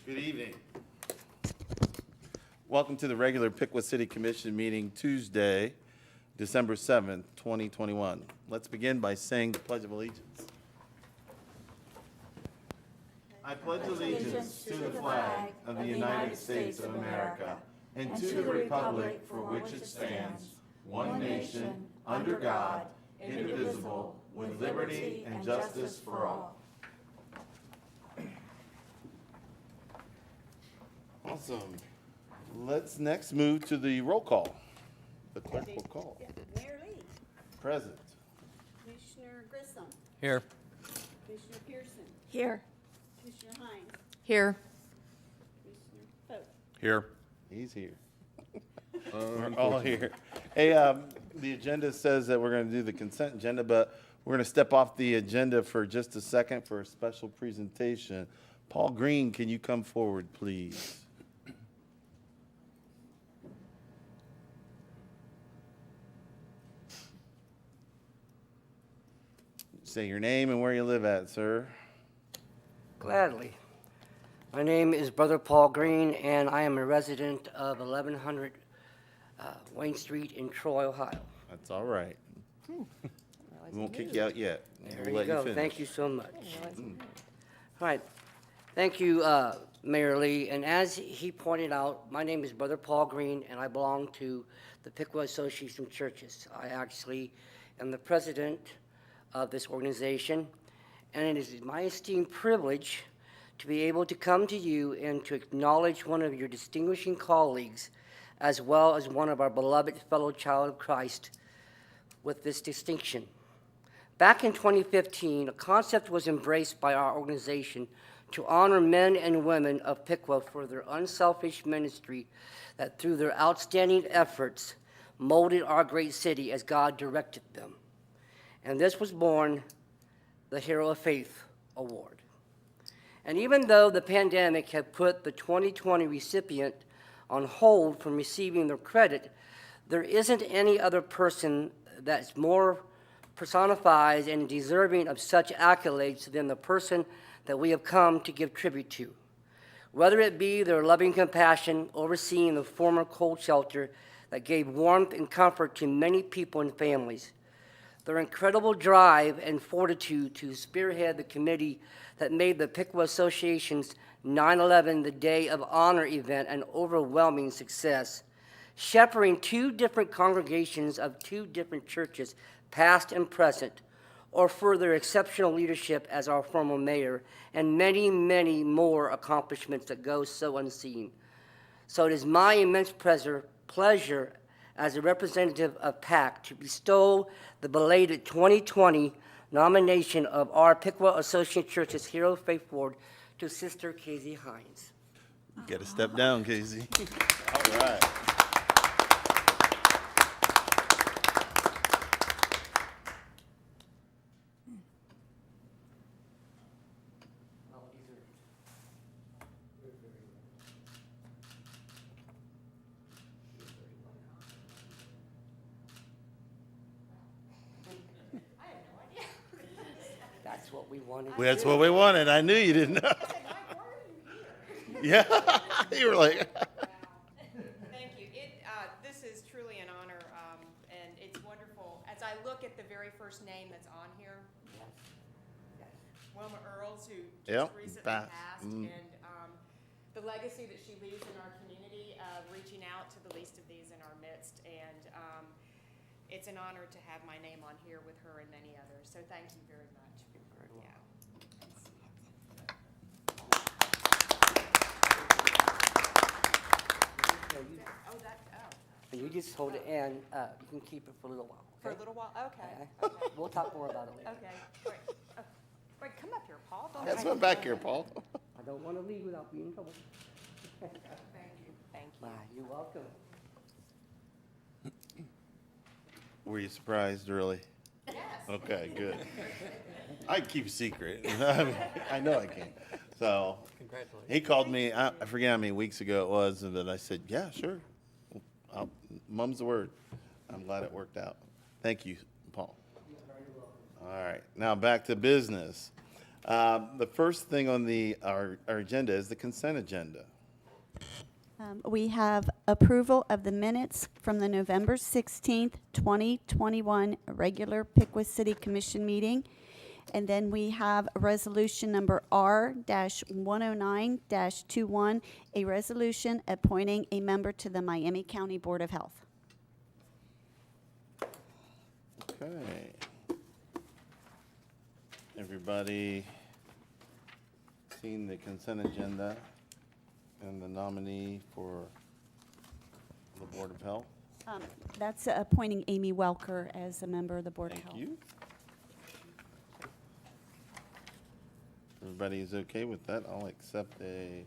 Good evening. Welcome to the regular Piqua City Commission meeting Tuesday, December 7th, 2021. Let's begin by saying the Pledge of Allegiance. I pledge allegiance to the flag of the United States of America and to the republic for which it stands, one nation, under God, indivisible, with liberty and justice for all. Awesome. Let's next move to the roll call. The clerk will call. Mayor Lee. Present. Commissioner Grissom. Here. Commissioner Pearson. Here. Commissioner Hines. Here. Commissioner Pope. Here. He's here. We're all here. Hey, the agenda says that we're going to do the consent agenda, but we're going to step off the agenda for just a second for a special presentation. Paul Green, can you come forward, please? Say your name and where you live at, sir. Gladly. My name is Brother Paul Green, and I am a resident of 1100 Wayne Street in Troy, Ohio. That's all right. We won't kick you out yet. There We'll you let go. finish. Thank you so much. All right. Thank you, Mayor Lee. And as he pointed out, my name is Brother Paul Green, and I belong to the Piqua Association of Churches. I actually am the president of this organization, and it is my esteemed privilege to be able to come to you and to acknowledge one of your distinguishing colleagues, as well as one of our beloved fellow child of Christ with this distinction. Back in 2015, a concept was embraced by our organization to honor men and women of Piqua for their unselfish ministry that through their outstanding efforts molded our great city as God directed them. And this was born the Hero of Faith Award. And even though the pandemic had put the 2020 recipient on hold from receiving their credit, there isn't any other person that's more personified and deserving of such accolades than the person that we have come to give tribute to. Whether it be their loving compassion overseeing the former cold shelter that gave warmth and comfort to many people and families, their incredible drive and fortitude to spearhead the committee that made the Piqua Association's 9/11 the Day of Honor event an overwhelming success, shepherding two different congregations of two different churches, past and present, or further exceptional leadership as our former mayor, and many, many more accomplishments that go so unseen. So it is my immense pleasure as a representative of PAC to bestow the belated 2020 nomination of our Piqua Associate Church's Hero of Faith Award to Sister Casey Hines. You got to step down, Casey. All right. That's what we wanted. Well, that's what we wanted. I knew you didn't know. Yeah, you were like. Thank you. This is truly an honor, and it's wonderful. As I look at the very first name that's on here, Wilma Earls, who just recently passed, and the legacy that she leaves in our community, reaching out to the least of these in our midst, and it's an honor to have my name on here with her and many others. So thank you very much. Yeah. And you just hold it, and you can keep it for a little while. For Okay? a little while? Okay. Okay. We'll talk more about it later. Okay. Wait. Wait, come up here, Paul. Don't That's my back here, Paul. I don't want to leave without being in trouble. Thank you. Thank you. Bye. You're welcome. Were you surprised, really? Yes. Okay, good. I keep a secret. I know I can. So Congratulations. he called me, I forget how many weeks ago it was, and then I said, yeah, sure. Mum's the word. I'm glad it worked out. Thank you, Paul. All right, now back to business. The first thing on our agenda is the consent agenda. We have approval of the minutes from the November 16th, 2021 regular Piqua City Commission meeting. And then we have resolution number R-109-21, a resolution appointing a member to the Miami County Board of Health. Okay. Everybody seen the consent agenda and the nominee for the Board of Health? That's appointing Amy Welker as a member of the Board of Health. Thank you. Everybody's okay with that? I'll accept a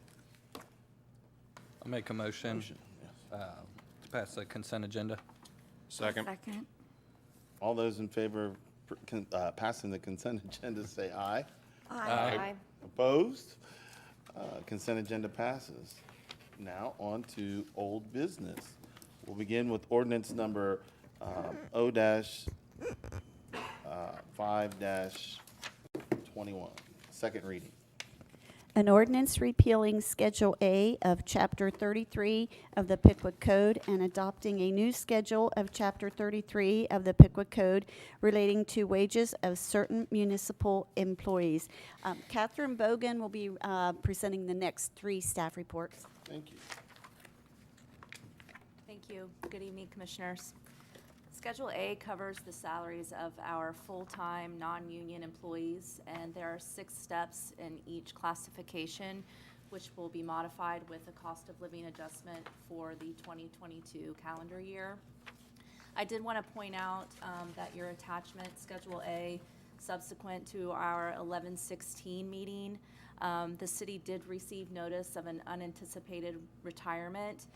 I'll make a motion motion. Yes. to pass the consent agenda. Second. All those in favor of passing the consent agenda say aye. Aye. Opposed? Consent agenda passes. Now on to old business. We'll begin with ordinance number O-5-21, second reading. An ordinance repealing Schedule A of Chapter 33 of the Piqua Code and adopting a new schedule of Chapter 33 of the Piqua Code relating to wages of certain municipal employees. Catherine Bogan will be presenting the next three staff reports. Thank you. Thank you. Good evening, Commissioners. Schedule A covers the salaries of our full-time, non-union employees, and there are 6 steps in each classification, which will be modified with a cost of living adjustment for the 2022 calendar year. I did want to point out that your attachment, Schedule A, subsequent to our 11/16 meeting, the city did receive notice of an unanticipated retirement,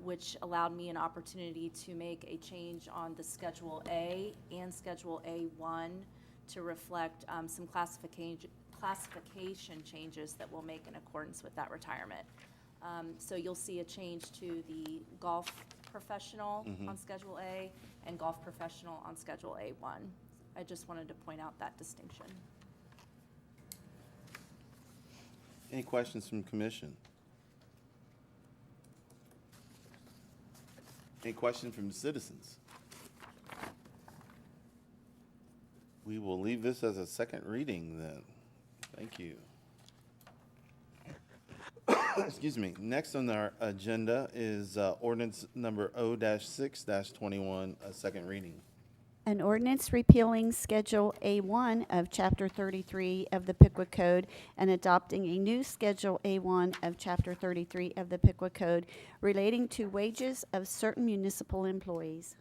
which allowed me an opportunity to make a change on the Schedule A and Schedule A1 to reflect some classification changes that we'll make in accordance with that retirement. So you'll see a change to the golf professional on Schedule A and golf professional on Schedule A1. I just wanted to point out that distinction. Any questions from commission? Any questions from citizens? We will leave this as a second reading then. Thank you. Excuse me. Next on our agenda is ordinance number O-6-21, a second reading. An ordinance repealing Schedule A1 of Chapter 33 of the Piqua Code and adopting a new Schedule A1 of Chapter 33 of the Piqua Code relating to wages of certain municipal employees.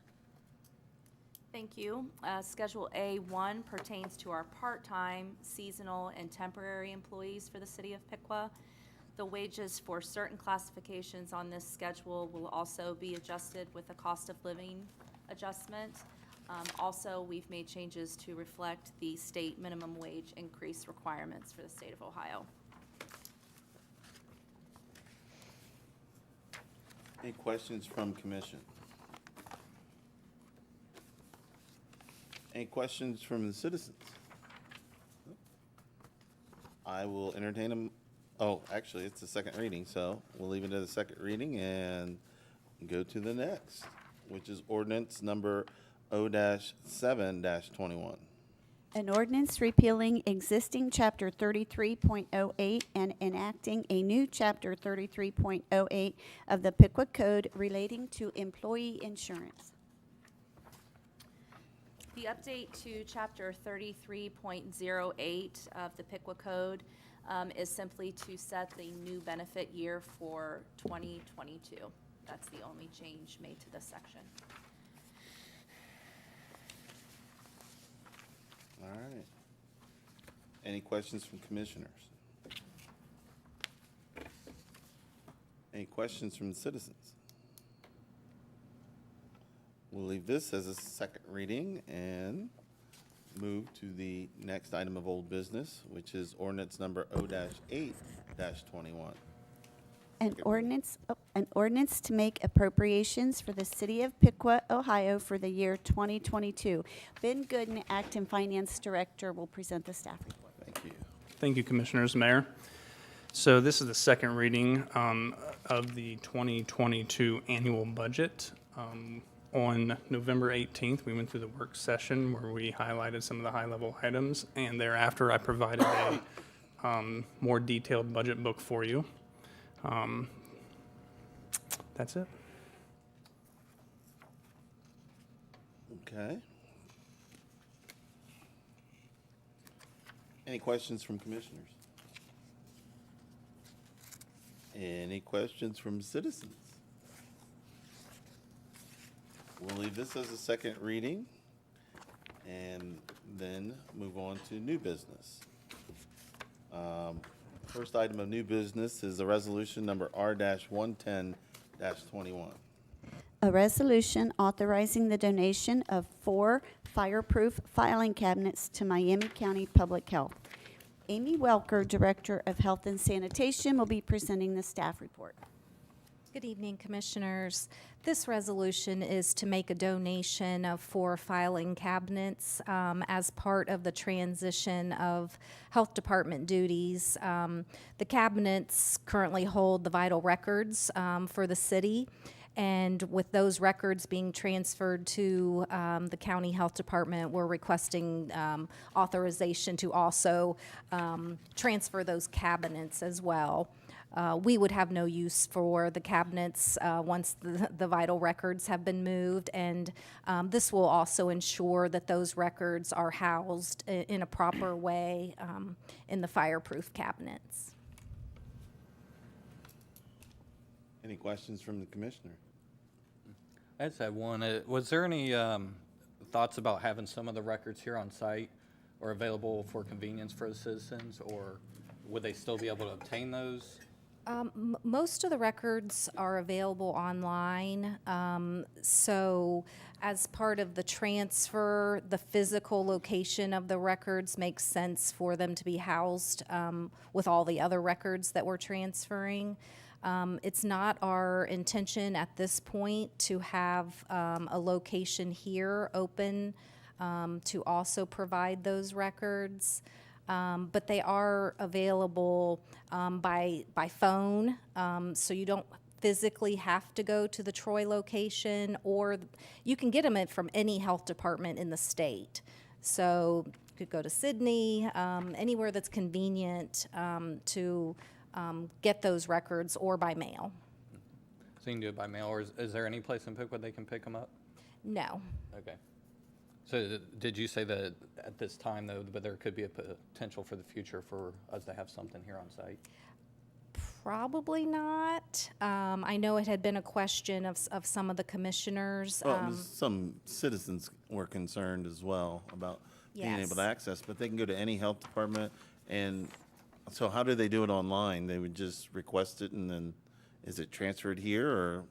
Thank you. Schedule A1 pertains to our part-time, seasonal, and temporary employees for the city of Piqua. The wages for certain classifications on this schedule will also be adjusted with a cost of living adjustment. Also, we've made changes to reflect the state minimum wage increase requirements for the state of Ohio. Any questions from commission? Any questions from the citizens? I will entertain them. Oh, actually, it's the second reading, so we'll leave it as a second reading and go to the next, which is ordinance number O-7-21. An ordinance repealing existing Chapter 33.08 and enacting a new Chapter 33.08 of the Piqua Code relating to employee insurance. The update to Chapter 33.08 of the Piqua Code is simply to set the new benefit year for 2022. That's the only change made to this section. All right. Any questions from commissioners? Any questions from the citizens? We'll leave this as a second reading and move to the next item of old business, which is ordinance number O-8-21. An ordinance to make appropriations for the city of Piqua, Ohio for the year 2022. Ben Gooden, Acting Finance Director, will present the staff report. Thank you. Thank you, Commissioners, Mayor. So this is the second reading of the 2022 annual budget. On November 18th, we went through the work session where we highlighted some of the high-level items, and thereafter I provided a more detailed budget book for you. That's it. Okay. Any questions from commissioners? Any questions from citizens? We'll leave this as a second reading and then move on to new business. First item of new business is the resolution number R-110-21. A resolution authorizing the donation of 4 fireproof filing cabinets to Miami County Public Health. Amy Welker, Director of Health and Sanitation, will be presenting the staff report. Good evening, Commissioners. This resolution is to make a donation of 4 filing cabinets as part of the transition of Health Department duties. The cabinets currently hold the vital records for the city, and with those records being transferred to the County Health Department, we're requesting authorization to also transfer those cabinets as well. We would have no use for the cabinets once the vital records have been moved, and this will also ensure that those records are housed in a proper way in the fireproof cabinets. Any questions from the commissioner? I just had one. Was there any thoughts about having some of the records here on site or available for convenience for the citizens, or would they still be able to obtain those? Most of the records are available online, so as part of the transfer, the physical location of the records makes sense for them to be housed with all the other records that we're transferring. It's not our intention at this point to have a location here open to also provide those records. But they are available by phone, so you don't physically have to go to the Troy location, or you can get them from any health department in the state. So you could go to Sydney, anywhere that's convenient to get those records, or by mail. So you can do it by mail, or is there any place in Piqua they can pick them up? No. Okay. So did you say that at this time, though, but there could be a potential for the future for us to have something here on site? Probably not. I know it had been a question of some of the commissioners. Well, some citizens were concerned as well about being Yes. able to access, but they can go to any health department. And so how do they do it online? They would just request it, and then is it transferred here, or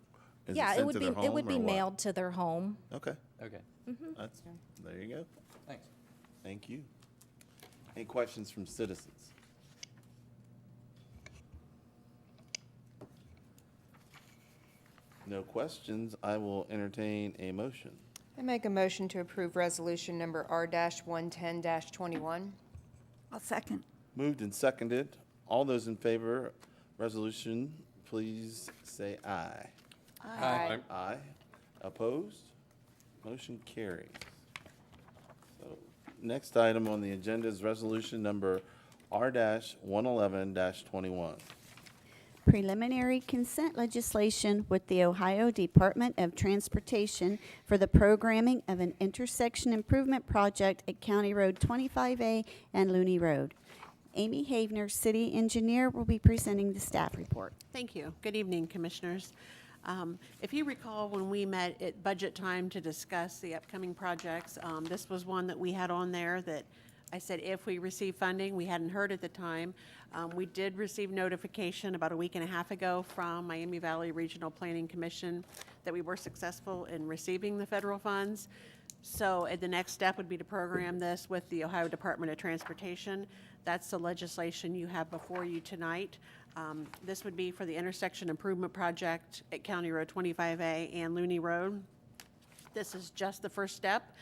is it Yeah, sent to their home? it would be or what? mailed to their home. Okay, Okay, that's, there you go. thanks. Thank you. Any questions from citizens? No questions. I will entertain a motion. I make a motion to approve resolution number R-110-21. I'll second. Moved and seconded. All those in favor, resolution, please say aye. Aye. Aye. Opposed? Motion carries. So, next item on the agenda is resolution number R-111-21. Preliminary consent legislation with the Ohio Department of Transportation for the programming of an intersection improvement project at County Road 25A and Looney Road. Amy Havener, City Engineer, will be presenting the staff report. Thank you. Good evening, Commissioners. If you recall, when we met at budget time to discuss the upcoming projects, this was one that we had on there that I said if we receive funding. We hadn't heard at the time. We did receive notification about a week and a half ago from Miami Valley Regional Planning Commission that we were successful in receiving the federal funds. So the next step would be to program this with the Ohio Department of Transportation. That's the legislation you have before you tonight. This would be for the intersection improvement project at County Road 25A and Looney Road. This is just the first step.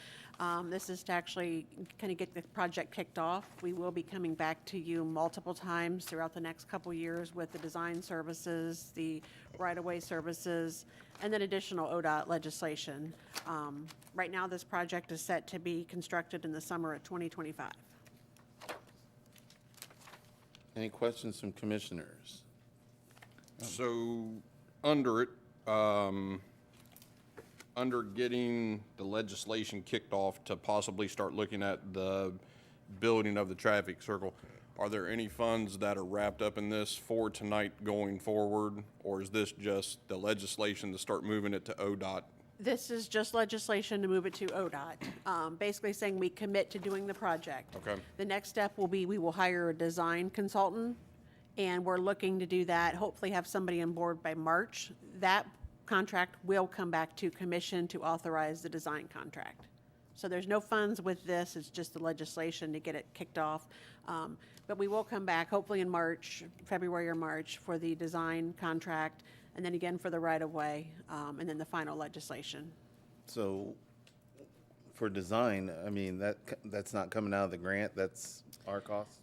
This is to actually kind of get the project kicked off. We will be coming back to you multiple times throughout the next couple years with the design services, the right-of-way services, and then additional ODOT legislation. Right now, this project is set to be constructed in the summer of 2025. Any questions from commissioners? So, under it, under getting the legislation kicked off to possibly start looking at the building of the traffic circle, are there any funds that are wrapped up in this for tonight going forward? Or is this just the legislation to start moving it to ODOT? This is just legislation to move it to ODOT, basically saying we commit to doing the project. Okay. The next step will be we will hire a design consultant, and we're looking to do that, hopefully have somebody on board by March. That contract will come back to commission to authorize the design contract. So there's no funds with this, it's just the legislation to get it kicked off. But we will come back hopefully in March, February or March, for the design contract, and then again for the right-of-way, and then the final legislation. So for design, I mean, that's not coming out of the grant, that's our cost?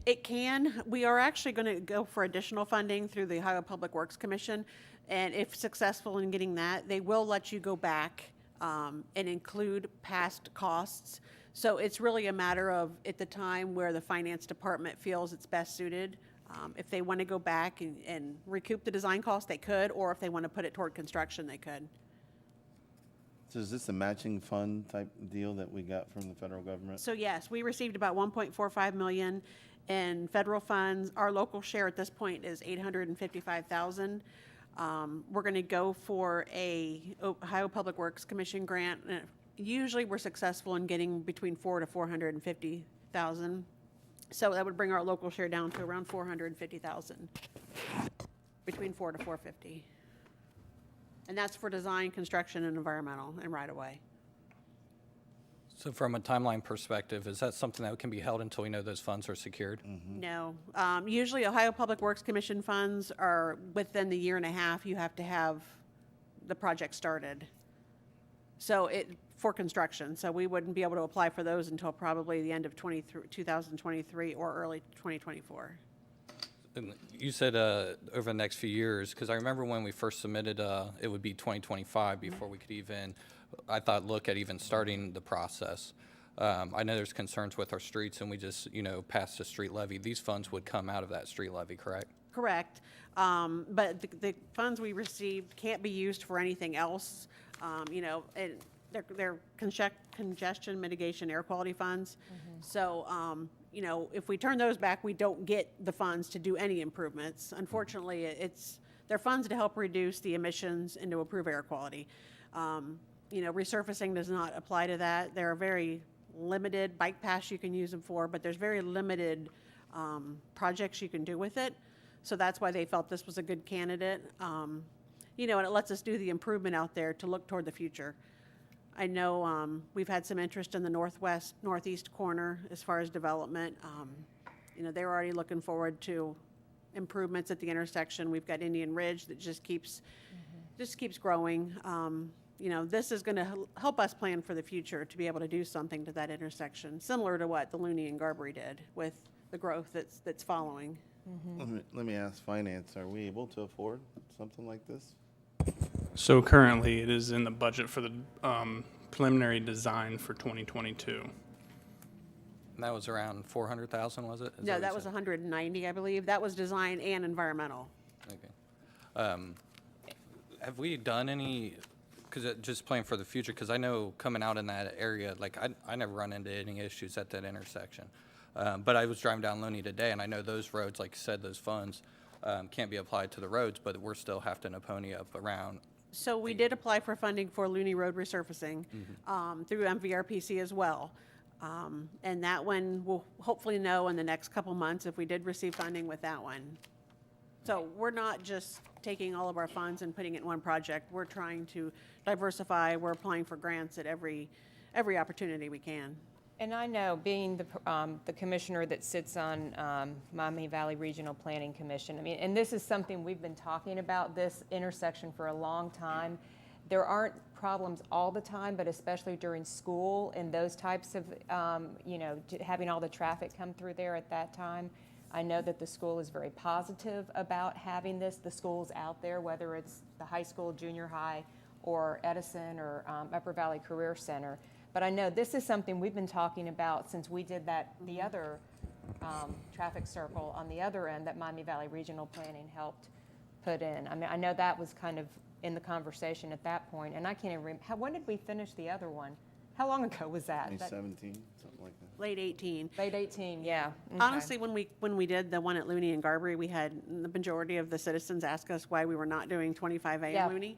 It can. We are actually going to go for additional funding through the Ohio Public Works Commission, and if successful in getting that, they will let you go back and include past costs. So it's really a matter of, at the time where the finance department feels it's best suited, if they want to go back and recoup the design cost, they could, or if they want to put it toward construction, they could. So is this a matching fund type deal that we got from the federal government? So yes, we received about 1.45 million in federal funds. Our local share at this point is 855,000. We're going to go for a Ohio Public Works Commission grant. Usually we're successful in getting between 400 to 450,000. So that would bring our local share down to around 450,000, between 4 to 450. And that's for design, construction, and environmental, and right-of-way. So from a timeline perspective, is that something that can be held until we know those funds are secured? No. Usually Ohio Public Works Commission funds are within the year and a half, you have to have the project started. So for construction, so we wouldn't be able to apply for those until probably the end of 2023 or early 2024. And you said over the next few years, because I remember when we first submitted, it would be 2025 before we could even, I thought, look at even starting the process. I know there's concerns with our streets, and we just, passed a street levy. These funds would come out of that street levy, correct? Correct. But the funds we received can't be used for anything else. And they're congestion mitigation air quality funds. So, if we turn those back, we don't get the funds to do any improvements. Unfortunately, they're funds to help reduce the emissions and to improve air quality. Resurfacing does not apply to that. There are very limited bike paths you can use them for, but there's very limited projects you can do with it. So that's why they felt this was a good candidate. And it lets us do the improvement out there to look toward the future. I know we've had some interest in the northeast corner as far as development. They're already looking forward to improvements at the intersection. We've got Indian Ridge that just keeps growing. This is going to help us plan for the future to be able to do something to that intersection, similar to what the Looney and Garberry did with the growth that's following. Let me ask finance, are we able to afford something like this? So currently, it is in the budget for the preliminary design for 2022. And that was around 400,000, was it? Is No, what that you was said? 190, I believe. That was design and environmental. Okay. Have we done any, because just playing for the future, because I know coming out in that area, like I never run into any issues at that intersection. But I was driving down Looney today, and I know those roads, like you said, those funds can't be applied to the roads, but we're still having to pony up around. So we did apply for funding for Looney Road resurfacing through MVRPC as well. And that one we'll hopefully know in the next couple months if we did receive funding with that one. So we're not just taking all of our funds and putting it in one project. We're trying to diversify. We're applying for grants at every opportunity we can. And I know, being the commissioner that sits on Miami Valley Regional Planning Commission, and this is something we've been talking about, this intersection, for a long time. There aren't problems all the time, but especially during school and those types of, having all the traffic come through there at that time. I know that the school is very positive about having this, the schools out there, whether it's the high school, junior high, or Edison or Upper Valley Career Center. But I know this is something we've been talking about since we did the other traffic circle on the other end that Miami Valley Regional Planning helped put in. I mean, I know that was kind of in the conversation at that point, and I can't even remember, when did we finish the other one? How long ago was that? 2017, something like that. Late 18. Late 18, yeah. Okay. Honestly, when we did the one at Looney and Garberry, we had the majority of the citizens ask us why we were not doing 25A Yeah. in Looney.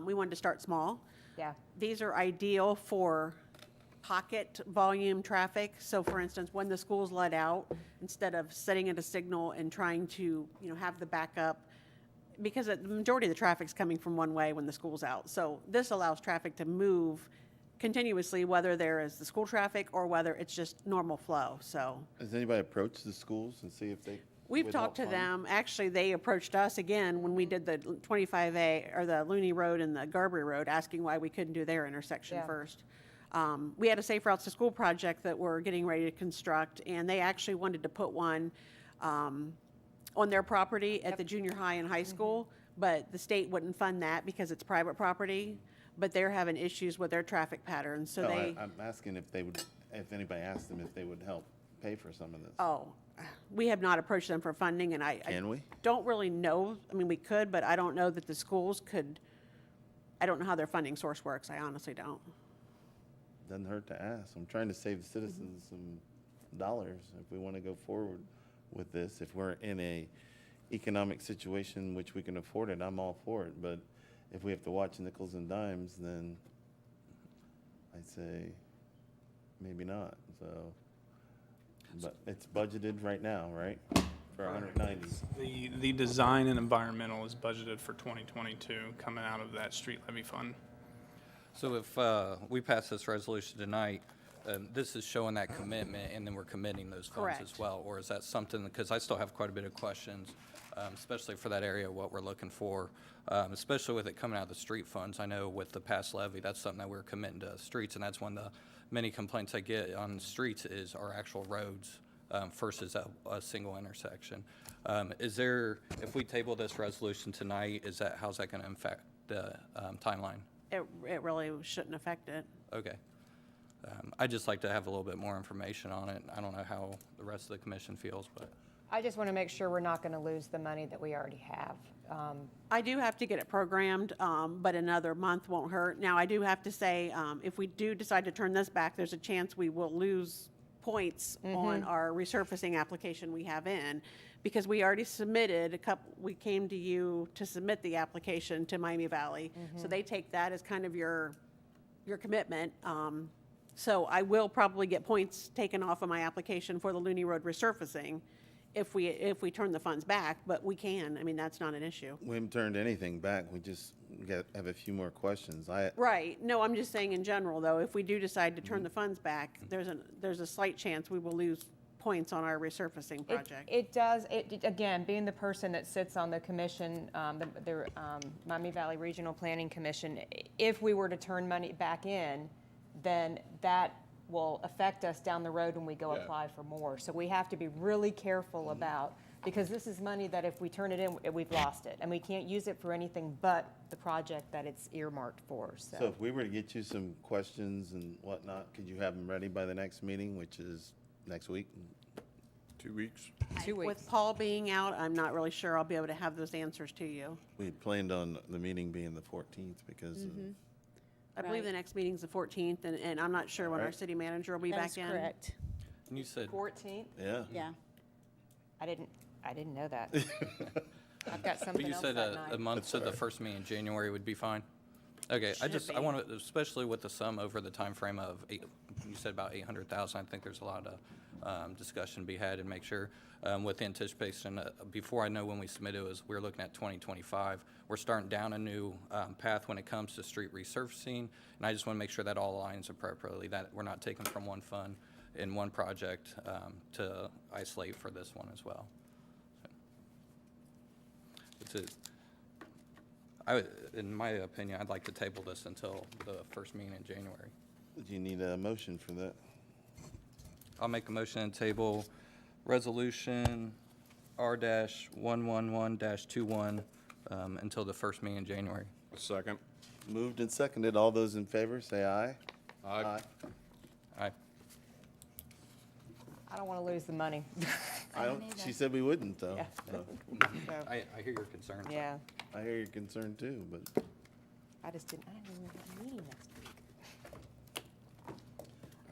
We wanted to start small. Yeah. These are ideal for pocket volume traffic. So for instance, when the school's let out, instead of setting at a signal and trying to, have the backup, because the majority of the traffic's coming from one way when the school's out. So this allows traffic to move continuously, whether there is the school traffic or whether it's just normal flow. So Has anybody approached the schools and see if they? we've would talked to help fund? them. Actually, they approached us again when we did the 25A, or the Looney Road and the Garberry Road, asking why we couldn't do their intersection Yeah. first. We had a Safe Routes to School project that we're getting ready to construct, and they actually wanted to put one on their property at the junior high and high school, but the state wouldn't fund that because it's private property, but they're having issues with their traffic patterns, so No, they, I'm asking if anybody asked them if they would help pay for some of this. oh, we have not approached them for funding, and I Can we? don't really know. I mean, we could, but I don't know that the schools could. I don't know how their funding source works. I honestly don't. Doesn't hurt to ask. I'm trying to save the citizens some dollars if we want to go forward with this. If we're in a economic situation which we can afford it, I'm all for it. But if we have to watch nickels and dimes, then I'd say maybe not. So, but it's budgeted right now, right? For 190. The design and environmental is budgeted for 2022, coming out of that street levy fund. So if we pass this resolution tonight, this is showing that commitment, and then we're committing those funds Correct. as well? Or is that something, because I still have quite a bit of questions, especially for that area, what we're looking for, especially with it coming out of the street funds. I know with the past levy, that's something that we're committing to streets, and that's one of the many complaints I get on the streets is our actual roads versus a single intersection. Is there, if we table this resolution tonight, how's that going to impact the timeline? It really shouldn't affect it. Okay. I'd just like to have a little bit more information on it. I don't know how the rest of the commission feels, but. I just want to make sure we're not going to lose the money that we already have. I do have to get it programmed, but another month won't hurt. Now, I do have to say, if we do decide to turn this back, there's a chance we will lose points on our resurfacing application we have in, because we already submitted we came to you to submit the application to Miami Valley. So they take that as kind of your commitment. So I will probably get points taken off of my application for the Looney Road resurfacing if we turn the funds back, but we can. I mean, that's not an issue. We haven't turned anything back. We just have a few more questions. Right. No, I'm just saying in general, though, if we do decide to turn the funds back, there's a slight chance we will lose points on our resurfacing project. It does, again, being the person that sits on the commission, the Miami Valley Regional Planning Commission, if we were to turn money back in, then that will affect us down the road when we go apply for more. So we have to be really careful about, because this is money that if we turn it in, we've lost it, and we can't use it for anything but the project that it's earmarked for, So so. if we were to get you some questions and whatnot, could you have them ready by the next meeting, which is next week? 2 weeks? 2 weeks. With Paul being out, I'm not really sure I'll be able to have those answers to you. We had planned on the meeting being the 14th because of I believe the next meeting's the 14th, and I'm not sure when our Right. city manager will be That back is in. correct. And you said, 14th? yeah. Yeah. I didn't know that. I've got but something you else said that a night. month, so the first meeting in January would be fine? Okay, I Should want be. to, especially with the sum over the time frame of, you said about 800,000, I think there's a lot of discussion to be had and make sure with anticipation, before I know when we submit it, we're looking at 2025. We're starting down a new path when it comes to street resurfacing, and I just want to make sure that all aligns appropriately, that we're not taking from one fund in one project to isolate for this one as well. In my opinion, I'd like to table this until the first meeting in January. Do you need a motion for that? I'll make a motion to table resolution R-111-21 until the first meeting in January. A second. Moved and seconded. All those in favor, say aye. Aye. Aye. I don't want to lose the money. I don't, she said we wouldn't, though. Yeah. So, So, I hear your concerns. yeah, I hear your concern too, but, I didn't even have a meeting next week.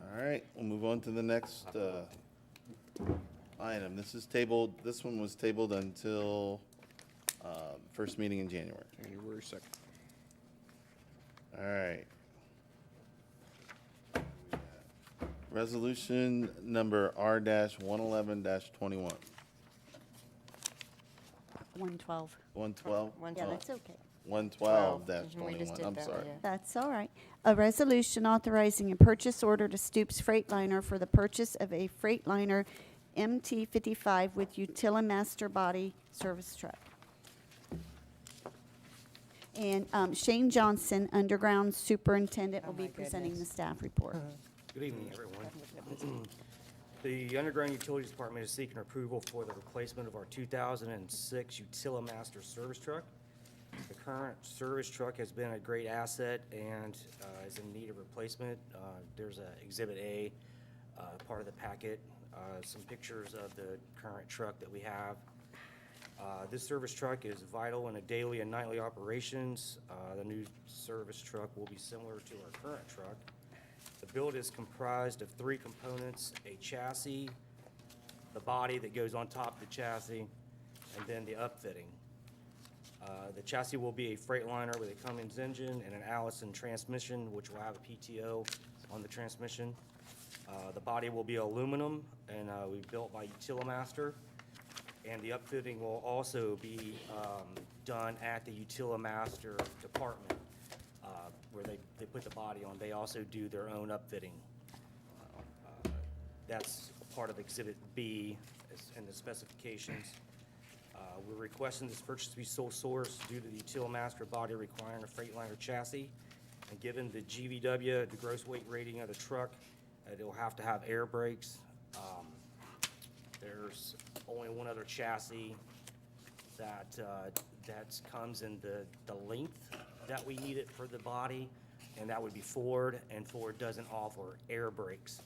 all right, we'll move on to the next, item. This one was tabled until, first meeting in January. January 2nd. All right. Resolution number R-111-21. 112. 112? Yeah, that's okay. 112-21, I'm sorry. That's all right. A resolution authorizing a purchase order to Stoops Freightliner for the purchase of a Freightliner MT-55 with Utilimaster body service truck. And Shane Johnson, Underground Superintendent, will Oh, be my presenting the goodness. staff report. Good evening, everyone. The Underground Utilities Department is seeking approval for the replacement of our 2006 Utilimaster service truck. The current service truck has been a great asset and is in need of replacement. There's a Exhibit A, part of the packet, some pictures of the current truck that we have. This service truck is vital in a daily and nightly operations. The new service truck will be similar to our current truck. The build is comprised of three components: a chassis, the body that goes on top of the chassis, and then the upfitting. The chassis will be a Freightliner with a Cummins engine and an Allison transmission, which will have a PTO on the transmission. The body will be aluminum and we built by Utilimaster. And the upfitting will also be done at the Utilimaster department, where they put the body on. They also do their own upfitting. That's part of Exhibit B in the specifications. We're requesting this purchase to be sole source due to the Utilimaster body requiring a Freightliner chassis. And given the GVW, the gross weight rating of the truck, it'll have to have air brakes. There's only one other chassis that comes in the length that we need it for the body, and that would be Ford, and Ford doesn't offer air brakes.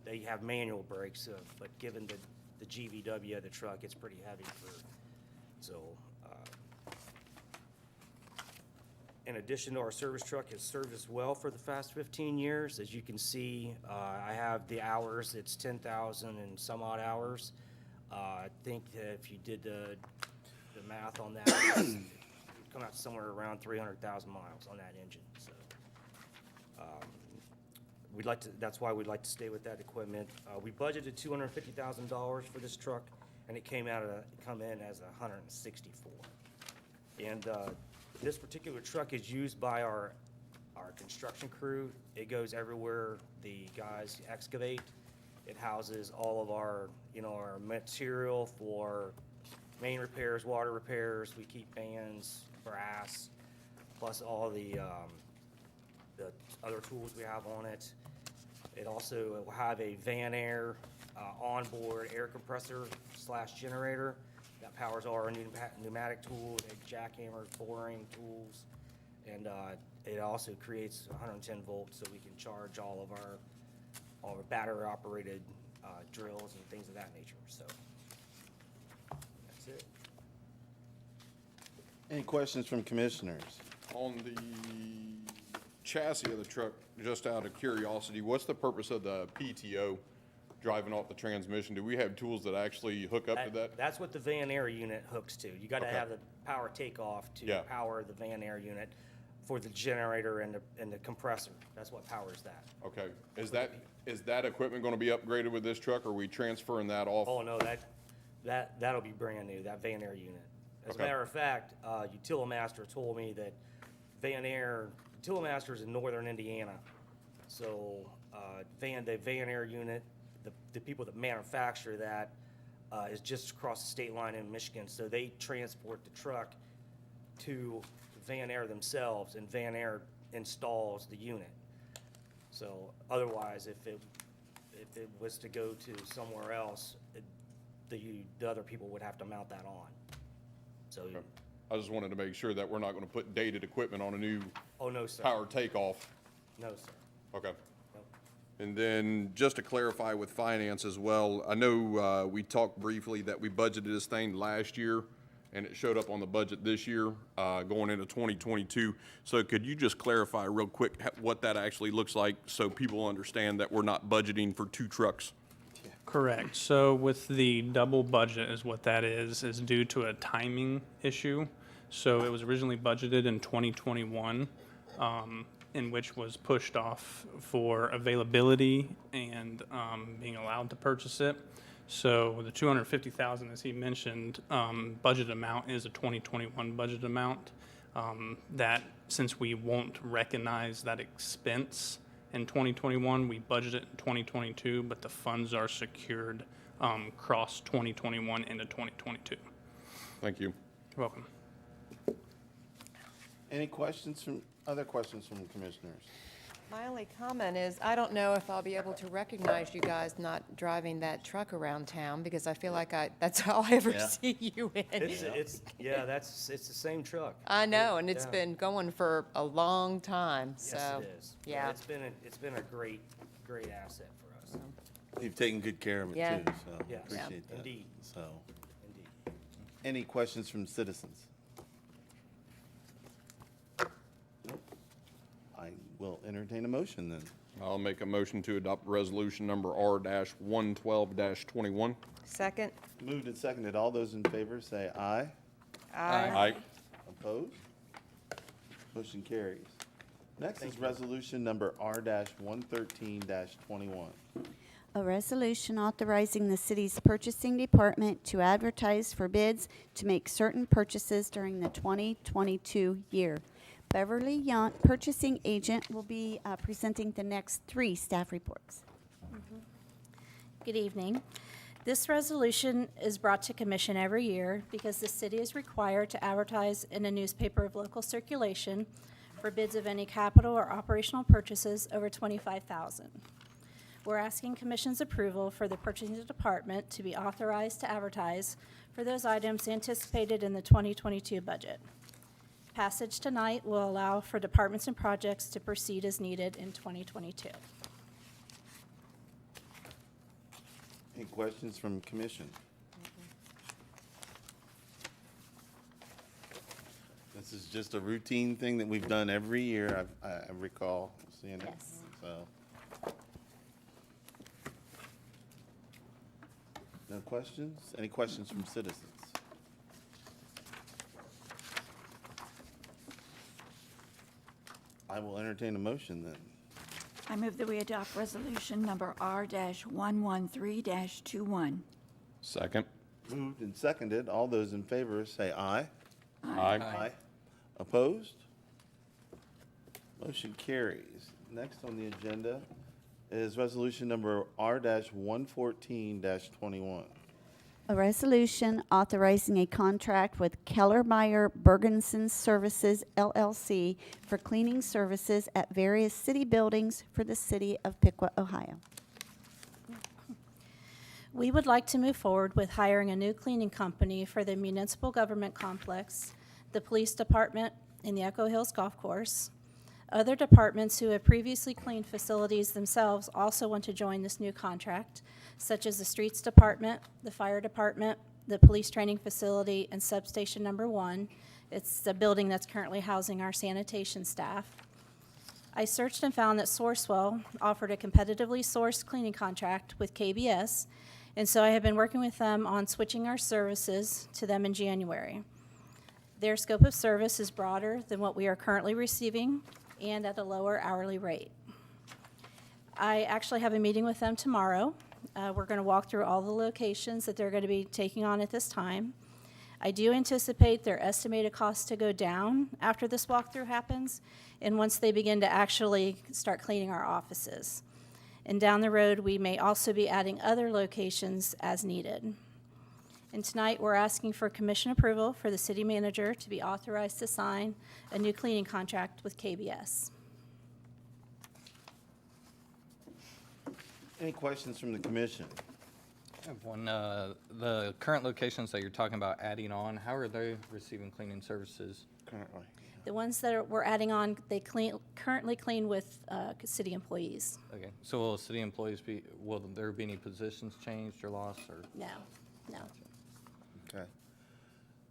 They have manual brakes, but given the GVW of the truck, it's pretty heavy in addition to our service truck has served us well for the past 15 years. As you can see, I have the hours, it's 10,000 and some odd hours. I think that if you did the math on that, it would come out somewhere around 300,000 miles on that engine, so. That's why we'd like to stay with that equipment. We budgeted $250,000 for this truck, and it come in as $164,000. And this particular truck is used by our construction crew. It goes everywhere the guys excavate. It houses all of our material for main repairs, water repairs. We keep fans, brass, plus all the other tools we have on it. It also will have a Van Air onboard air compressor / generator that powers all our pneumatic tools, like jackhammers, boring tools, and it also creates 110 volts, so we can charge all of our battery-operated drills and things of that nature. So that's it. Any questions from commissioners? On the chassis of the truck, just out of curiosity, what's the purpose of the PTO driving off the transmission? Do we have tools that actually hook up to that? That's what the Van Air unit hooks to. You gotta Okay. have the power takeoff to Yeah. power the Van Air unit for the generator and the compressor. That's what powers that. Okay, is that equipment gonna be upgraded with this truck, or are we transferring that off? Oh, no, that'll be brand new, that Van Air unit. As a Okay. matter of fact, Utilimaster told me that Utilimaster's in northern Indiana. So, the Van Air unit, the people that manufacture that, is just across the state line in Michigan. So they transport the truck to Van Air themselves, and Van Air installs the unit. So otherwise, if it was to go to somewhere else, the other people would have to mount that on. So, I just wanted to make sure that we're not going to put dated equipment on a new oh, no, sir. power takeoff. No, sir. Okay. Nope. And then just to clarify with finance as well, I know we talked briefly that we budgeted this thing last year, and it showed up on the budget this year, going into 2022. So could you just clarify real quick what that actually looks like so people understand that we're not budgeting for 2 trucks? Correct. So with the double budget is what that is due to a timing issue. So it was originally budgeted in 2021, in which was pushed off for availability and being allowed to purchase it. So the $250,000, as he mentioned, budget amount is a 2021 budget amount. That since we won't recognize that expense in 2021, we budget it in 2022, but the funds are secured cross 2021 into 2022. Thank you. You're welcome. Any other questions from commissioners? My only comment is, I don't know if I'll be able to recognize you guys not driving that truck around town, because I feel like that's how I ever Yeah. see you in. It's the same truck. I know, and it's Yeah. been going for a long time, so. Yes, it is. Yeah. It's been a great asset for us. You've taken good care of it Yeah. too, so Yes. appreciate that. Indeed. So, Indeed. any questions from citizens? Nope. I will entertain a motion then. I'll make a motion to adopt resolution number R-112-21. Second? Moved and seconded. All those in favor say aye. Aye. Opposed? Motion carries. Next is resolution number R-113-21. A resolution authorizing the city's purchasing department to advertise for bids to make certain purchases during the 2022 year. Beverly Young, purchasing agent, will be presenting the next 3 staff reports. Good evening. This resolution is brought to commission every year because the city is required to advertise in a newspaper of local circulation for bids of any capital or operational purchases over $25,000. We're asking commission's approval for the purchasing department to be authorized to advertise for those items anticipated in the 2022 budget. Passage tonight will allow for departments and projects to proceed as needed in 2022. Any questions from commission? This is just a routine thing that we've done every year, I recall seeing it. Yes. So. No questions? Any questions from citizens? I will entertain a motion then. I move that we adopt resolution number R-113-21. Second. Moved and seconded. All those in favor say aye. Aye. Opposed? Motion carries. Next on the agenda is resolution number R-114-21. A resolution authorizing a contract with Keller, Meyer, Bergenson Services, LLC for cleaning services at various city buildings for the city of Piqua, Ohio. We would like to move forward with hiring a new cleaning company for the municipal government complex, the police department, and the Echo Hills Golf Course. Other departments who have previously cleaned facilities themselves also want to join this new contract, such as the streets department, the fire department, the police training facility, and substation number 1. It's the building that's currently housing our sanitation staff. I searched and found that Sourcewell offered a competitively sourced cleaning contract with KBS, and so I have been working with them on switching our services to them in January. Their scope of service is broader than what we are currently receiving and at a lower hourly rate. I actually have a meeting with them tomorrow. We're going to walk through all the locations that they're going to be taking on at this time. I do anticipate their estimated costs to go down after this walkthrough happens and once they begin to actually start cleaning our offices. And down the road, we may also be adding other locations as needed. And tonight, we're asking for commission approval for the city manager to be authorized to sign a new cleaning contract with KBS. Any questions from the commission? I have one, the current locations that you're talking about adding on, how are they receiving cleaning services? Currently. The ones that we're adding on, they currently clean with city employees. Okay, so will city employees will there be any positions changed or lost, or? No, no. Okay.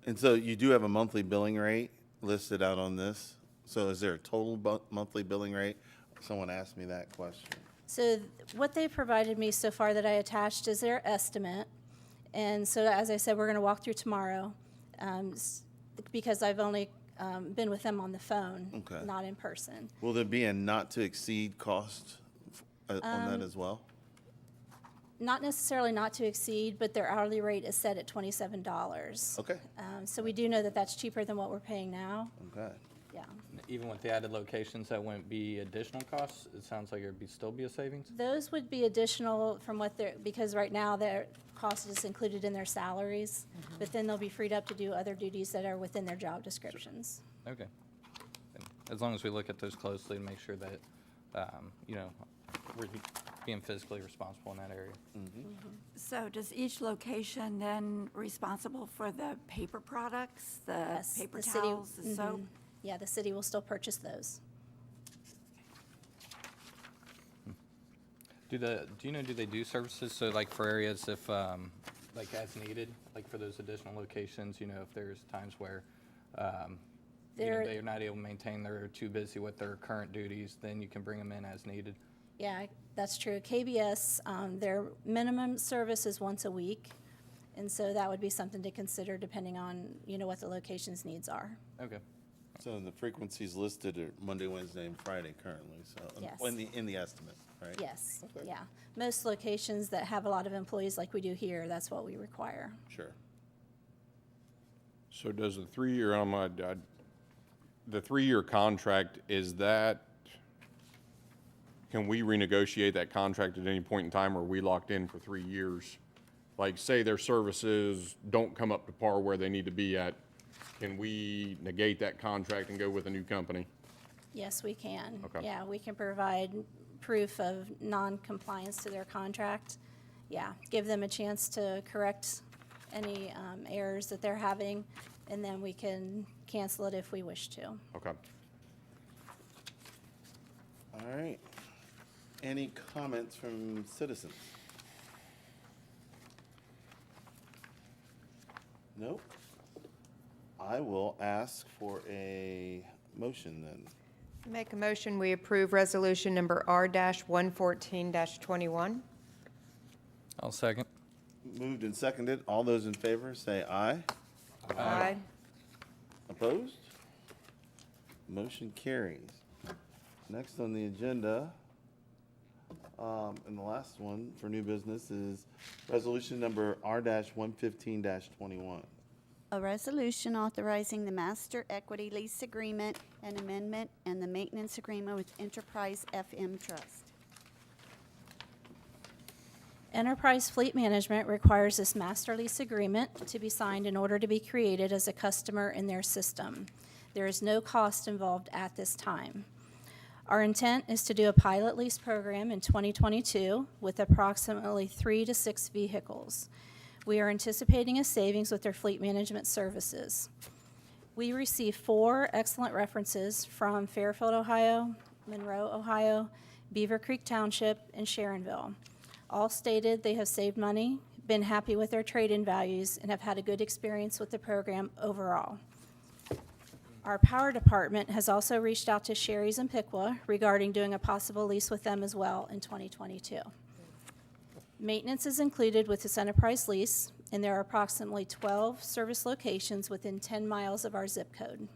And so you do have a monthly billing rate listed out on this. So is there a total monthly billing rate? Someone asked me that question. So what they provided me so far that I attached is their estimate. And so, as I said, we're going to walk through tomorrow because I've only been with them on the phone, Okay. not in person. Will there be a not to exceed cost on that as well? Not necessarily not to exceed, but their hourly rate is set at $27. Okay. So we do know that that's cheaper than what we're paying now. Okay. Yeah. Even with the added locations, that wouldn't be additional costs? It sounds like it'd still be a savings? Those would be additional from what they're, because right now their cost is included in their salaries, but then they'll be freed up to do other duties that are within their job descriptions. Okay. As long as we look at those closely and make sure that, we're being physically responsible in that area. So does each location then responsible for the paper products, the Yes, paper the city- towels, the soap? Yeah, the city will still purchase those. Do they do services, so like for areas if, like as needed, like for those additional locations, if there's times where, they're not able to maintain, they're too busy with their current duties, then you can bring them in as needed? Yeah, that's true. KBS, their minimum service is once a week, and so that would be something to consider depending on, what the location's needs are. Okay. So the frequencies listed are Monday, Wednesday, and Friday currently, so. Yes. In the estimate, right? Yes, Okay. yeah. Most locations that have a lot of employees like we do here, that's what we require. Sure. So does the 3-year, the 3-year contract, can we renegotiate that contract at any point in time, or are we locked in for 3 years? Like, say their services don't come up to par where they need to be at, can we negate that contract and go with a new company? Yes, we can. Okay. Yeah, we can provide proof of non-compliance to their contract. Yeah, give them a chance to correct any errors that they're having, and then we can cancel it if we wish to. Okay. All right. Any comments from citizens? Nope. I will ask for a motion then. Make a motion, we approve resolution number R-114-21. I'll second. Moved and seconded. All those in favor say aye. Aye. Opposed? Motion carries. Next on the agenda, and the last one for new business is resolution number R-115-21. A resolution authorizing the master equity lease agreement and amendment and the maintenance agreement with Enterprise FM Trust. Enterprise Fleet Management requires this master lease agreement to be signed in order to be created as a customer in their system. There is no cost involved at this time. Our intent is to do a pilot lease program in 2022 with approximately 3 to 6 vehicles. We are anticipating a savings with their fleet management services. We received 4 excellent references from Fairfield, Ohio, Monroe, Ohio, Beaver Creek Township, and Sharonville. All stated they have saved money, been happy with their trade-in values, and have had a good experience with the program overall. Our power department has also reached out to Sherry's and Piqua regarding doing a possible lease with them as well in 2022. Maintenance is included with this enterprise lease, and there are approximately 12 service locations within 10 miles of our zip code.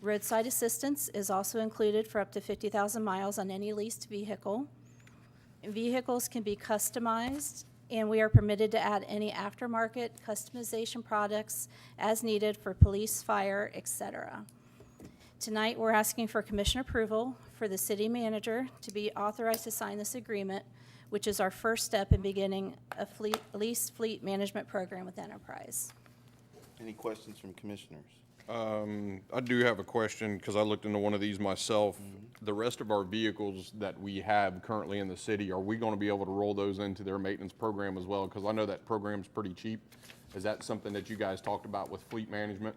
Roadside assistance is also included for up to 50,000 miles on any leased vehicle. Vehicles can be customized, and we are permitted to add any aftermarket customization products as needed for police, fire, etc. Tonight, we're asking for commission approval for the city manager to be authorized to sign this agreement which is our first step in beginning a lease fleet management program with Enterprise. Any questions from commissioners? I do have a question, because I looked into one of these myself. The rest of our vehicles that we have currently in the city, are we going to be able to roll those into their maintenance program as well? Because I know that program's pretty cheap. Is that something that you guys talked about with fleet management?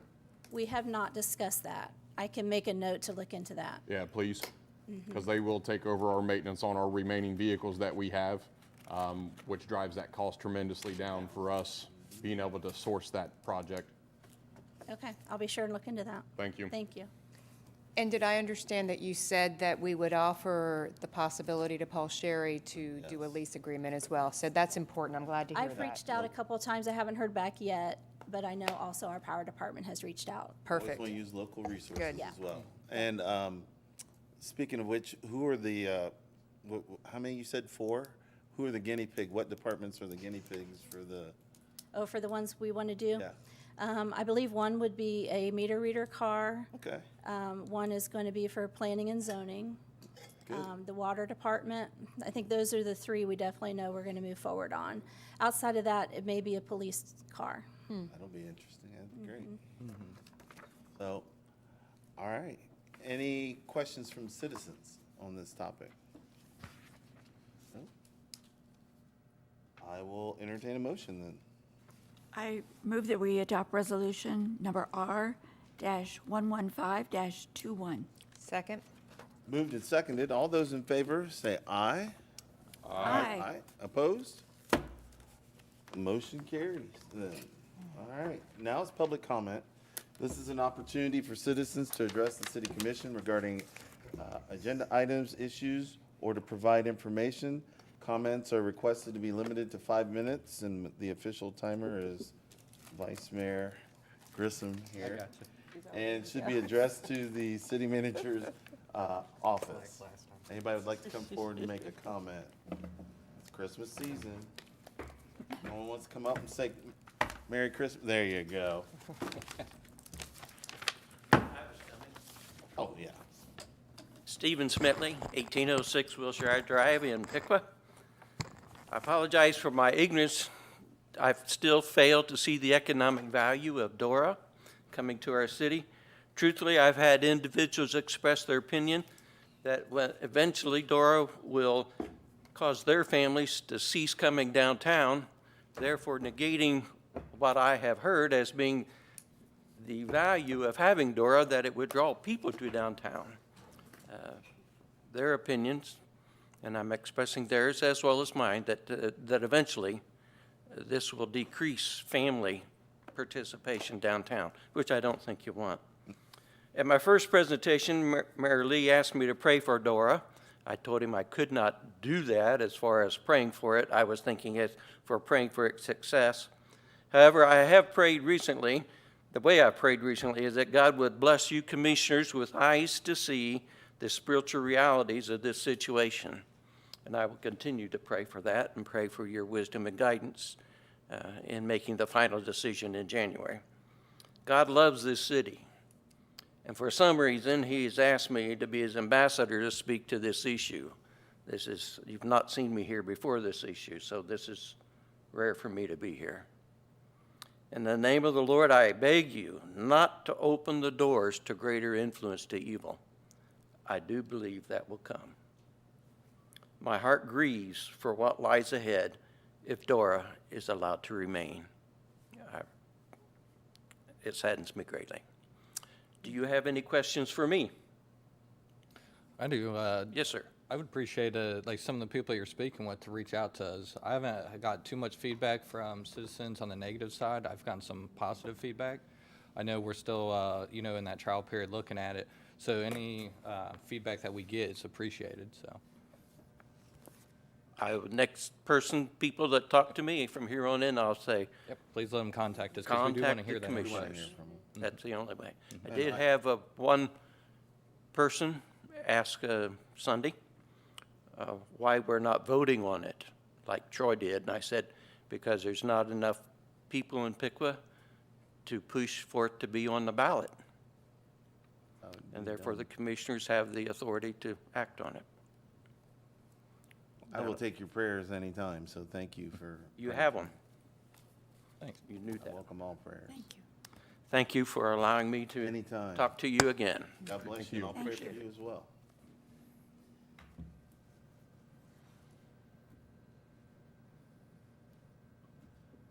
We have not discussed that. I can make a note to look into that. Yeah, please, because they will take over our maintenance on our remaining vehicles that we have, which drives that cost tremendously down for us, being able to source that project. Okay, I'll be sure and look into that. Thank you. Thank you. And did I understand that you said that we would offer the possibility to Paul Sherry to do a lease agreement as well? So that's important. I'm glad to hear that. I've reached out a couple of times. I haven't heard back yet, but I know also our power department has reached out. Perfect. Always want to use local resources Good. Yeah. as well. And speaking of which, who are the, how many you said, 4? Who are the guinea pig? What departments are the guinea pigs for the? Oh, for the ones we want to do? Yeah. I believe one would be a meter reader car. Okay. One is going to be for planning and zoning. Good. The water department. I think those are the 3 we definitely know we're going to move forward on. Outside of that, it may be a police car. That'll be interesting. That'd be great. So, all right. Any questions from citizens on this topic? No? I will entertain a motion then. I move that we adopt resolution number R-115-21. Second? Moved and seconded. All those in favor say aye. Aye. Opposed? Motion carries then. All right. Now it's public comment. This is an opportunity for citizens to address the city commission regarding agenda items, issues, or to provide information. Comments are requested to be limited to 5 minutes, and the official timer is Vice Mayor Grissom here. And should be addressed to the city manager's office. Anybody would like to come forward and make a comment? It's Christmas season. No one wants to come up and say Merry Christmas? There you go. Oh, yeah. Stephen Smitley, 1806 Wilshire Drive in Piqua. I apologize for my ignorance. I've still failed to see the economic value of DORA coming to our city. Truthfully, I've had individuals express their opinion that eventually DORA will cause their families to cease coming downtown, therefore negating what I have heard as being the value of having DORA, that it would draw people to downtown. Their opinions, and I'm expressing theirs as well as mine, that eventually this will decrease family participation downtown, which I don't think you want. At my first presentation, Mayor Lee asked me to pray for DORA. I told him I could not do that as far as praying for it. I was thinking it for praying for its success. However, I have prayed recently. The way I prayed recently is that God would bless you commissioners with eyes to see the spiritual realities of this situation. And I will continue to pray for that and pray for your wisdom and guidance in making the final decision in January. God loves this city. And for some reason, he's asked me to be his ambassador to speak to this issue. You've not seen me here before this issue, so this is rare for me to be here. In the name of the Lord, I beg you not to open the doors to greater influence to evil. I do believe that will come. My heart grieves for what lies ahead if DORA is allowed to remain. It saddens me greatly. Do you have any questions for me? I do. Yes, sir. I would appreciate like some of the people you're speaking with to reach out to us. I haven't got too much feedback from citizens on the negative side. I've gotten some positive feedback. I know we're still, in that trial period looking at it. So any feedback that we get is appreciated. So. Next people that talk to me from here on in, I'll say, Yep. Please let them contact us because we do want to contact hear the that. commissioners. That's the only way. I did have one person ask Sunday why we're not voting on it like Troy did. And I said, because there's not enough people in Piqua to push for it to be on the ballot. And therefore, the commissioners have the authority to act on it. I will take your prayers anytime, so thank you for. You have them. Thanks. You knew I that. welcome all prayers. Thank you for allowing me to Anytime. talk to you again. God bless you, and I'll pray for you as well.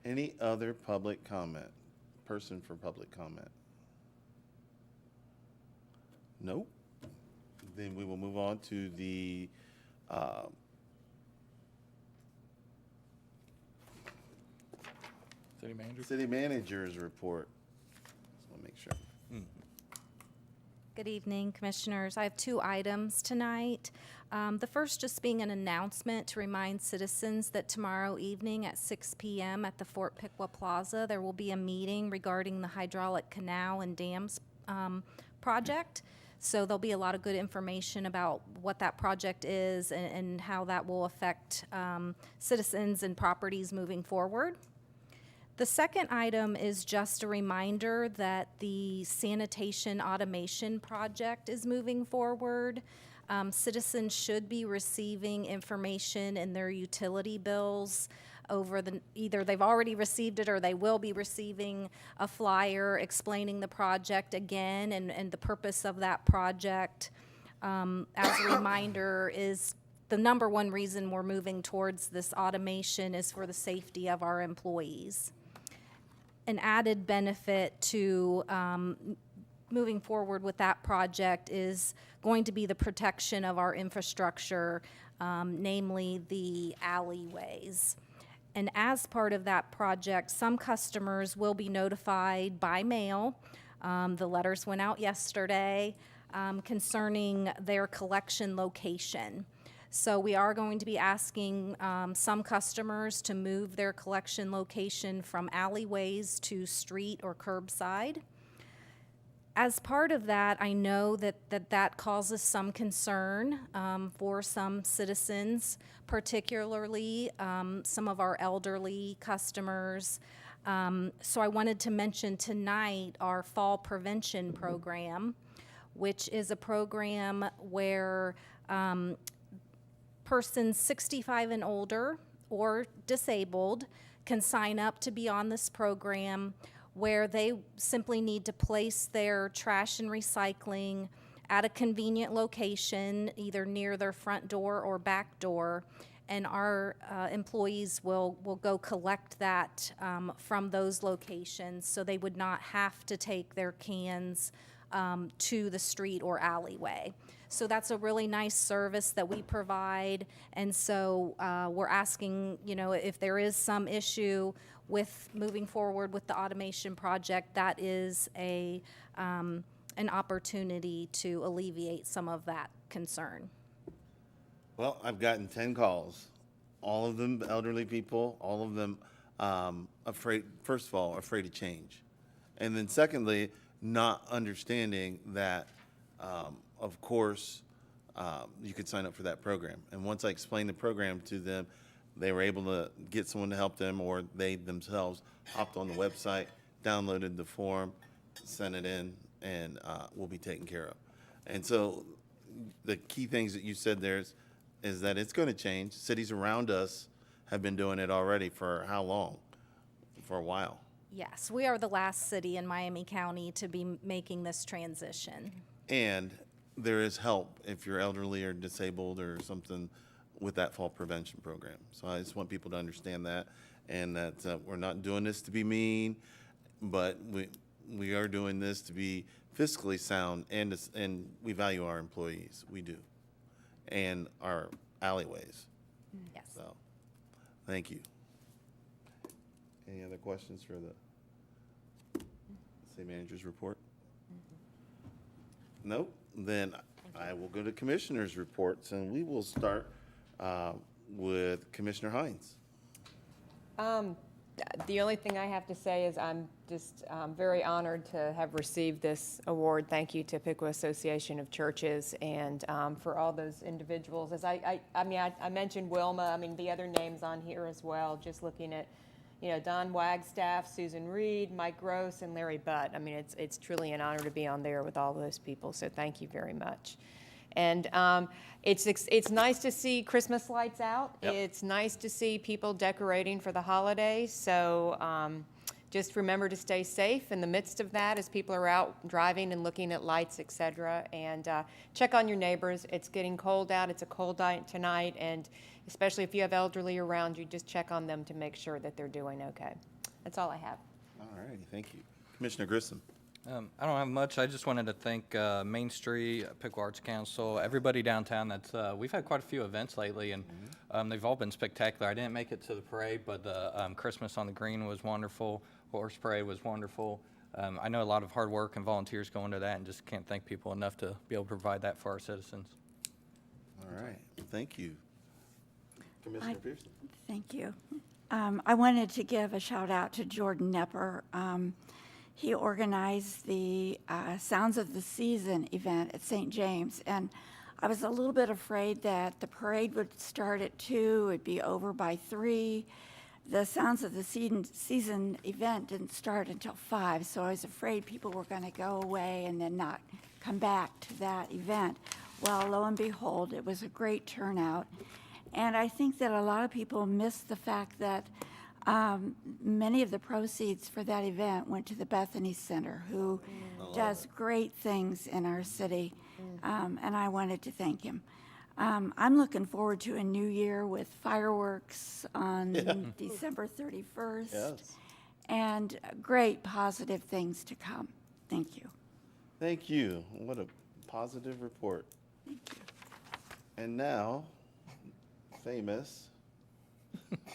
Any other public comment? Person for public comment? Nope. Then we will move on to the City manager? city manager's report. Just want to make sure. Good evening, Commissioners. I have 2 items tonight. The first just being an announcement to remind citizens that tomorrow evening at 6 p.m. at the Fort Piqua Plaza, there will be a meeting regarding the hydraulic canal and dams project. So there'll be a lot of good information about what that project is and how that will affect citizens and properties moving forward. The second item is just a reminder that the sanitation automation project is moving forward. Citizens should be receiving information in their utility bills over either they've already received it or they will be receiving a flyer explaining the project again and the purpose of that project. As a reminder, is the number one reason we're moving towards this automation is for the safety of our employees. An added benefit to moving forward with that project is going to be the protection of our infrastructure, namely the alleyways. And as part of that project, some customers will be notified by mail. The letters went out yesterday concerning their collection location. So we are going to be asking some customers to move their collection location from alleyways to street or curbside. As part of that, I know that causes some concern for some citizens, particularly some of our elderly customers. So I wanted to mention tonight our fall prevention program, which is a program where persons 65 and older or disabled can sign up to be on this program, where they simply need to place their trash and recycling at a convenient location, either near their front door or back door, and our employees will go collect that from those locations, so they would not have to take their cans to the street or alleyway. So that's a really nice service that we provide, and so we're asking, if there is some issue with moving forward with the automation project, that is an opportunity to alleviate some of that concern. Well, I've gotten 10 calls, all of them elderly people, all of them afraid, first of all, afraid of change. And then secondly, not understanding that, of course, you could sign up for that program. And once I explained the program to them, they were able to get someone to help them, or they themselves hopped on the website, downloaded the form, sent it in, and will be taken care of. And so the key things that you said there is that it's going to change. Cities around us have been doing it already for how long? For a while. Yes, we are the last city in Miami County to be making this transition. And there is help if you're elderly or disabled or something with that fall prevention program. So I just want people to understand that, and that we're not doing this to be mean, but we are doing this to be fiscally sound, and we value our employees. We do. And our alleyways. Yes. So, thank you. Any other questions for the city manager's report? Nope. Then I will go to commissioners' reports, and we will start with Commissioner Hines. The only thing I have to say is I'm just very honored to have received this award. Thank you to Piqua Association of Churches, and for all those individuals. As I mentioned Wilma. The other names on here as well. Just looking at, Don Wagstaff, Susan Reed, Mike Gross, and Larry Butt. It's truly an honor to be on there with all those people. So thank you very much. And it's nice to see Christmas lights out. Yep. It's nice to see people decorating for the holidays. So just remember to stay safe in the midst of that as people are out driving and looking at lights, et cetera. And check on your neighbors. It's getting cold out. It's a cold night tonight. And especially if you have elderly around you, just check on them to make sure that they're doing okay. That's all I have. All righty, thank you. Commissioner Grissom. I don't have much. I just wanted to thank Main Street, Piqua Arts Council, everybody downtown. We've had quite a few events lately, and they've all been spectacular. I didn't make it to the parade, but the Christmas on the Green was wonderful. Horse Parade was wonderful. I know a lot of hard work and volunteers go into that, and just can't thank people enough to be able to provide that for our citizens. All right, thank you. Commissioner Pearson. Thank you. I wanted to give a shout out to Jordan Nepper. He organized the Sounds of the Season event at St. James, and I was a little bit afraid that the parade would start at 2, it'd be over by 3. The Sounds of the Season event didn't start until 5, so I was afraid people were going to go away and then not come back to that event. Well, lo and behold, it was a great turnout, and I think that a lot of people missed the fact that many of the proceeds for that event went to the Bethany Center, who does great things in our city, and I wanted to thank him. I'm looking forward to a new year with fireworks on December 31st, Yes. and great positive things to come. Thank you. Thank you. What a positive report. Thank you. And now, famous.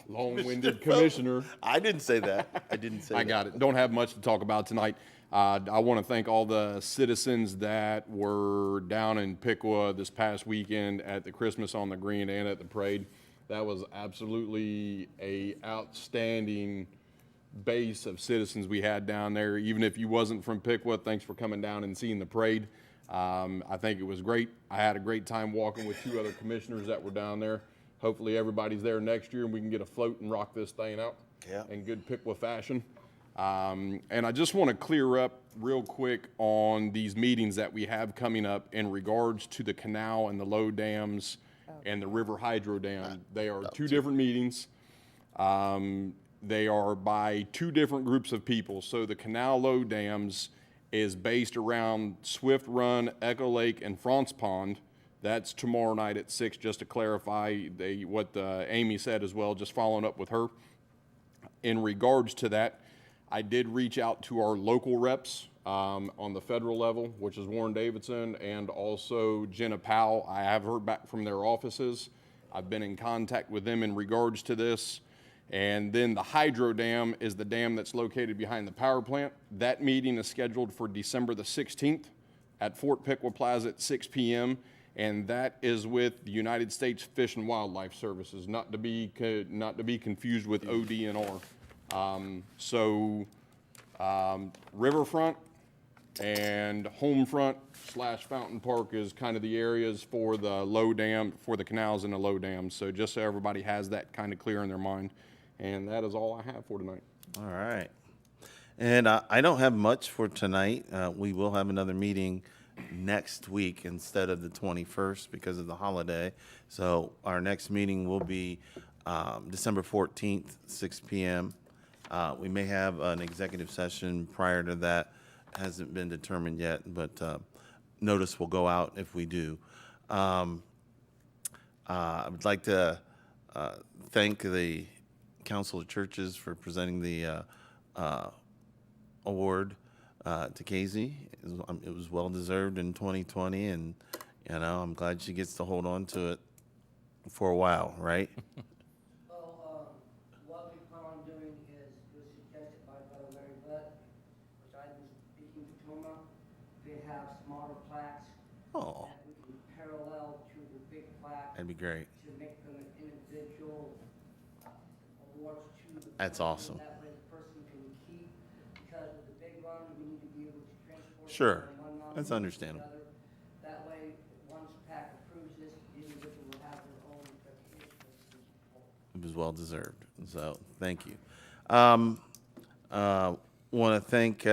Long-winded commissioner. I didn't say that. I didn't say that. I got it. Don't have much to talk about tonight. I want to thank all the citizens that were down in Piqua this past weekend at the Christmas on the Green and at the parade. That was absolutely a outstanding base of citizens we had down there. Even if you wasn't from Piqua, thanks for coming down and seeing the parade. I think it was great. I had a great time walking with 2 other commissioners that were down there. Hopefully everybody's there next year and we can get a float and rock this thing out in good Piqua fashion. And I just want to clear up real quick on these meetings that we have coming up in regards to the canal and the low dams and the river hydro dam. They are 2 different meetings. They are by 2 different groups of people. So the canal low dams is based around Swift Run, Echo Lake, and Franz Pond. That's tomorrow night at 6, just to clarify what Amy said as well, just following up with her. In regards to that, I did reach out to our local reps on the federal level, which is Warren Davidson, and also Jenna Powell. I have heard back from their offices. I've been in contact with them in regards to this. And then the hydro dam is the dam that's located behind the power plant. That meeting is scheduled for December the 16th at Fort Piqua Plaza at 6 p.m., and that is with the United States Fish and Wildlife Services, not to be confused with ODNR. Riverfront and Homefront / Fountain Park is kind of the areas for the low dam, for the canals and the low dams. So just so everybody has that kind of clear in their mind. And that is all I have for tonight. All right. And I don't have much for tonight. We will have another meeting next week instead of the 21st because of the holiday. So our next meeting will be December 14th, 6 p.m. We may have an executive session prior to that. Hasn't been determined yet, but notice will go out if we do. I would like to thank the Council of Churches for presenting the award to Casey. It was well-deserved in 2020, and I'm glad she gets to hold on to it for a while, right? Well, what we plan on doing is, it was suggested by Brother Larry Butt, which I've been speaking to Toma, we have smaller plaques Oh, that we can parallel to the big plaque that'd be great. to make them individual awards to the That's person. awesome. That way the person can keep, because of the big run, we need to be able to transport. it Sure. from one mountain That's to understandable. another. That way, once PAC approves this, the individual will have their own reputation. It was well-deserved, so thank you. Want to thank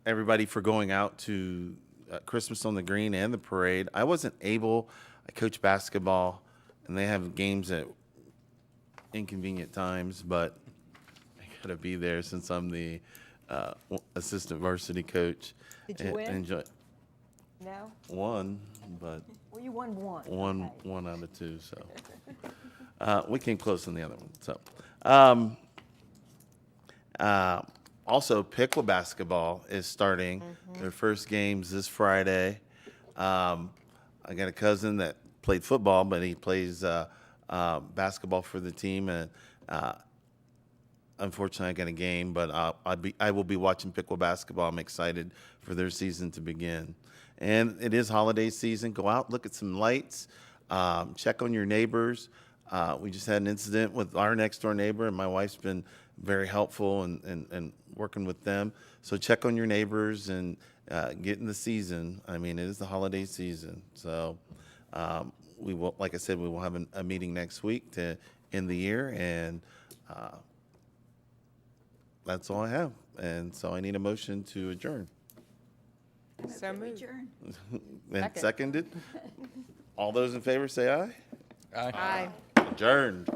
everybody for going out to Christmas on the Green and the parade. I wasn't able, I coach basketball, and they have games at inconvenient times, but I gotta be there since I'm the assistant varsity coach. Did you And win? enjoy, No? won, but Well, you won one. one Okay. one out of two, so we came close in the other one. So also Piqua basketball is starting their first games this Friday. I got a cousin that played football, but he plays basketball for the team, and unfortunately I got a game, but I will be watching Piqua basketball. I'm excited for their season to begin. And it is holiday season. Go out, look at some lights, check on your neighbors. We just had an incident with our next door neighbor, and my wife's been very helpful and working with them. So check on your neighbors and get in the season. I mean, it is the holiday season. So we will, like I said, we will have a meeting next week to end the year, and that's all I have. And so I need a motion to adjourn. So moved. And seconded. All those in favor say aye. Aye. Aye. Adjourned.